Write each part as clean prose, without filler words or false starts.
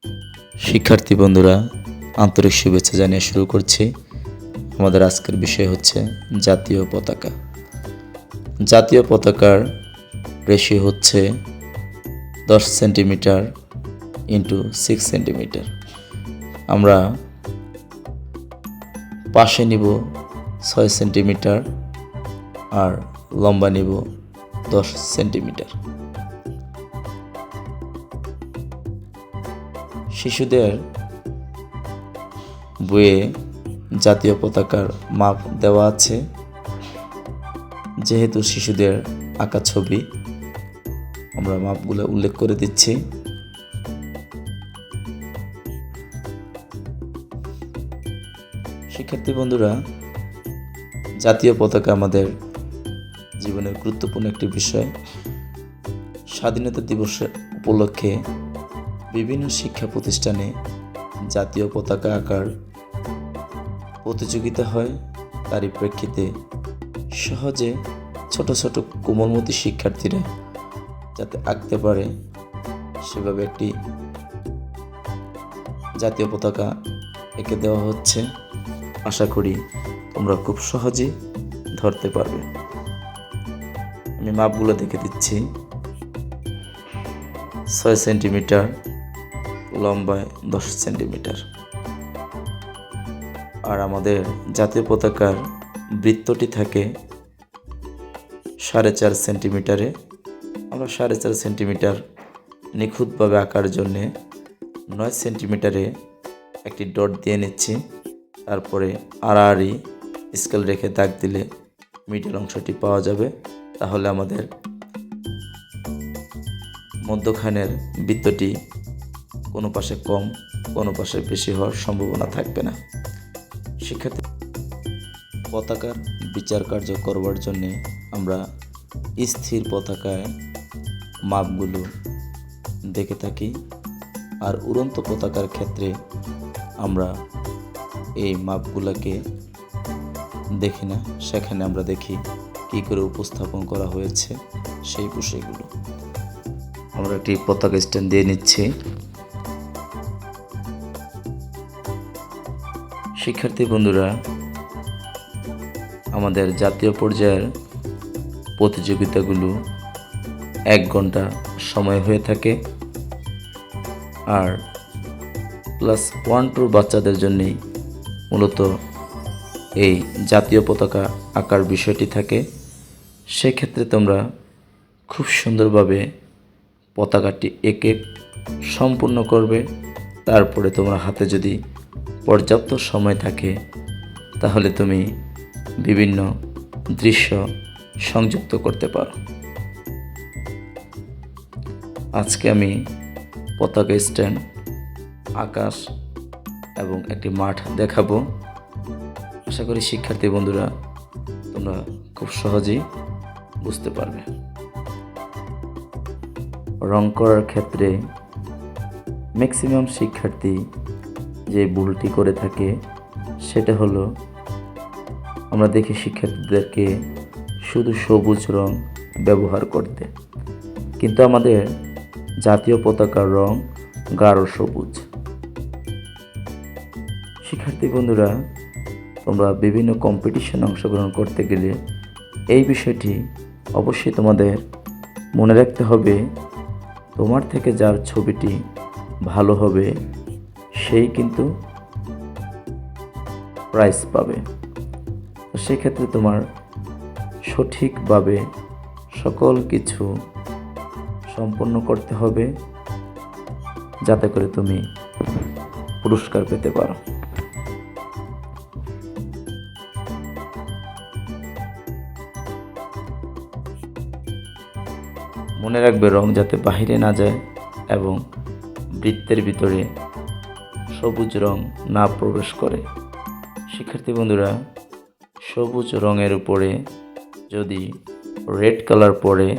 শিক্ষার্থী বন্ধুরা, আন্তরিক শুভেচ্ছা জানিয়ে শুরু করছি। আমাদের আজকের বিষয় হচ্ছে জাতীয় পতাকা। জাতীয় পতাকার রেশিও হচ্ছে 10 সেন্টিমিটার ইন্টু 6 সেন্টিমিটার। আমরা পাশে নিব 6 সেন্টিমিটার আর লম্বা নিব 10 সেন্টিমিটার। শিশুদের বইয়ে জাতীয় পতাকার মাপ দেওয়া আছে। যেহেতু শিশুদের আঁকা ছবি, আমরা মাপগুলো উল্লেখ করে দিচ্ছি। শিক্ষার্থী বন্ধুরা, জাতীয় পতাকা আমাদের জীবনের গুরুত্বপূর্ণ একটি বিষয়। স্বাধীনতা দিবসের উপলক্ষে বিভিন্ন শিক্ষা প্রতিষ্ঠানে জাতীয় পতাকা আঁকার প্রতিযোগিতা হয়। তারই প্রেক্ষিতে সহজে ছোট ছোট কোমলমতি শিক্ষার্থীরা যাতে আঁকতে পারে সেভাবে একটি জাতীয় পতাকা এঁকে দেওয়া হচ্ছে। আশা করি তোমরা খুব সহজেই ধরতে পারবে। আমি মাপগুলো দেখে দিচ্ছি। 6 সেন্টিমিটার, লম্বায় 10 সেন্টিমিটার। আর আমাদের জাতীয় পতাকার বৃত্তটি থাকে 4.5 সেন্টিমিটারে। আমরা 4.5 সেন্টিমিটার নিখুঁতভাবে আঁকার জন্যে 9 সেন্টিমিটারে একটি ডট দিয়ে নিচ্ছি। তারপরে আড়াআড়ি স্কেল রেখে দাগ দিলে মিডল অংশটি পাওয়া যাবে। তাহলে আমাদের মধ্যখানের বৃত্তটি কোনো পাশে কম, কোনো পাশে বেশি হওয়ার সম্ভাবনা থাকবে না। শিক্ষার্থী, পতাকার বিচার কার্য করবার জন্যে আমরা স্থির পতাকায় মাপগুলো দেখে থাকি। আর উড়ন্ত পতাকার ক্ষেত্রে আমরা এই মাপগুলোকে দেখি না, সেখানে আমরা দেখি কী করে উপস্থাপন করা হয়েছে সেই বিষয়গুলো। আমরা একটি পতাকা স্ট্যান্ড দিয়ে নিচ্ছি। শিক্ষার্থী বন্ধুরা, আমাদের জাতীয় পর্যায়ের প্রতিযোগিতাগুলো 1 ঘন্টা সময় হয়ে থাকে। আর ক্লাস 1-2 বাচ্চাদের জন্যই মূলত এই জাতীয় পতাকা আঁকার বিষয়টি থাকে। সেক্ষেত্রে তোমরা খুব সুন্দরভাবে পতাকাটি এঁকে সম্পূর্ণ করবে। তারপরে তোমার হাতে যদি পর্যাপ্ত সময় থাকে তাহলে তুমি বিভিন্ন দৃশ্য সংযুক্ত করতে পারো। আজকে আমি পতাকা স্ট্যান্ড, আকাশ এবং একটি মাঠ দেখাবো। আশা করি শিক্ষার্থী বন্ধুরা তোমরা খুব সহজেই বুঝতে পারবে। রং করার ক্ষেত্রে ম্যাক্সিমাম শিক্ষার্থী যে ভুলটি করে থাকে সেটা হলো, আমরা দেখি শিক্ষার্থীদেরকে শুধু সবুজ রং ব্যবহার করতে, কিন্তু আমাদের জাতীয় পতাকার রং গাঢ় সবুজ। শিক্ষার্থী বন্ধুরা, তোমরা বিভিন্ন কম্পিটিশনে অংশগ্রহণ করতে গেলে এই বিষয়টি অবশ্যই তোমাদের মনে রাখতে হবে। তোমার থেকে যার ছবিটি ভালো হবে সেই কিন্তু প্রাইজ পাবে। তো সেক্ষেত্রে তোমার সঠিকভাবে সকল কিছু সম্পন্ন করতে হবে যাতে করে তুমি পুরস্কার পেতে পারো। মনে রাখবে, রং যাতে বাহিরে না যায় এবং বৃত্তের ভিতরে সবুজ রং না প্রবেশ করে। শিক্ষার্থী বন্ধুরা, সবুজ রঙের উপরে যদি রেড কালার পড়ে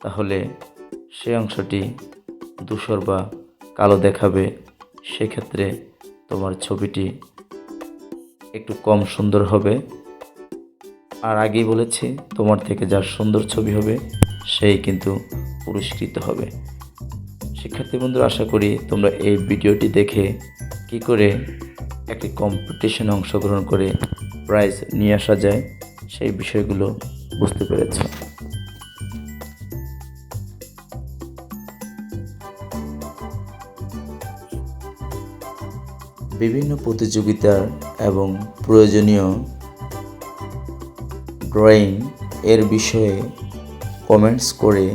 তাহলে সে অংশটি ধূসর বা কালো দেখাবে। সেক্ষেত্রে তোমার ছবিটি একটু কম সুন্দর হবে। আর আগেই বলেছি, তোমার থেকে যার সুন্দর ছবি হবে সেই কিন্তু পুরস্কৃত হবে। শিক্ষার্থী বন্ধুরা, আশা করি তোমরা এই ভিডিওটি দেখে কি করে একটি কম্পিটিশনে অংশগ্রহণ করে প্রাইজ নিয়ে আসা যায় সেই বিষয়গুলো বুঝতে পেরেছ। বিভিন্ন প্রতিযোগিতার এবং প্রয়োজনীয় ড্রয়িং এর বিষয়ে কমেন্টস করে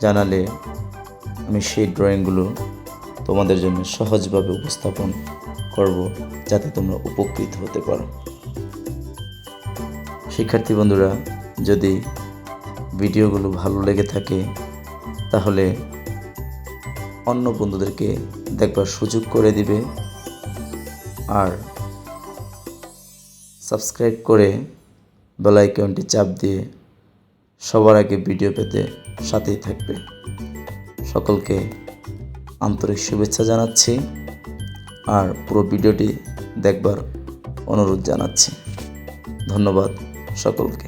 জানালে আমি সেই ড্রয়িংগুলো তোমাদের জন্য সহজভাবে উপস্থাপন করব, যাতে তোমরা উপকৃত হতে পারো। শিক্ষার্থী বন্ধুরা, যদি ভিডিওগুলো ভালো লেগে থাকে তাহলে অন্য বন্ধুদেরকে দেখবার সুযোগ করে দিবে, আর সাবস্ক্রাইব করে বেল আইকনটি চাপ দিয়ে সবার আগে ভিডিও পেতে সাথেই থাকবে। সকলকে আন্তরিক শুভেচ্ছা জানাচ্ছি আর পুরো ভিডিওটি দেখবার অনুরোধ জানাচ্ছি। ধন্যবাদ সকলকে।